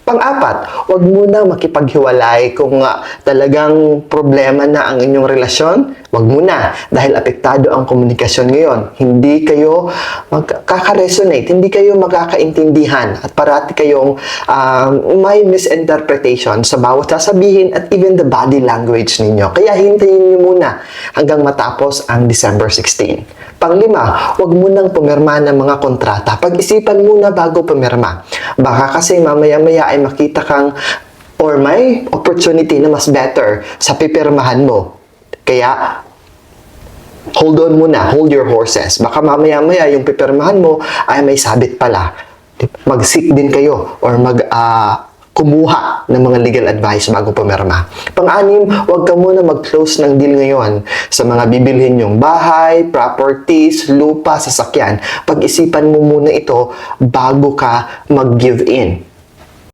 Pang-apat, huwag muna makipaghiwalay kung talagang problema na ang inyong relasyon. Huwag muna dahil apektado ang komunikasyon ngayon. Hindi kayo magkaka-resonate, hindi kayo magkakaintindihan at parati kayong may misinterpretation sa bawat sasabihin at even the body language ninyo. Kaya hintayin niyo muna hanggang matapos ang December 16. Panglima, huwag munang pumirma ng mga kontrata. Pag-isipan muna bago pumirma. Baka kasi mamaya-maya ay makita kang or may opportunity na mas better sa pipirmahan mo. Kaya, hold on muna, hold your horses. Baka mamaya-maya yung pipirmahan mo ay may sabit pala. Mag-seek din kayo or kumuha ng mga legal advice bago pumirma. Pang-anim, huwag ka muna mag-close ng deal ngayon sa mga bibilhin yung bahay, properties, lupa, sasakyan. Pag-isipan mo muna ito bago ka mag-give in.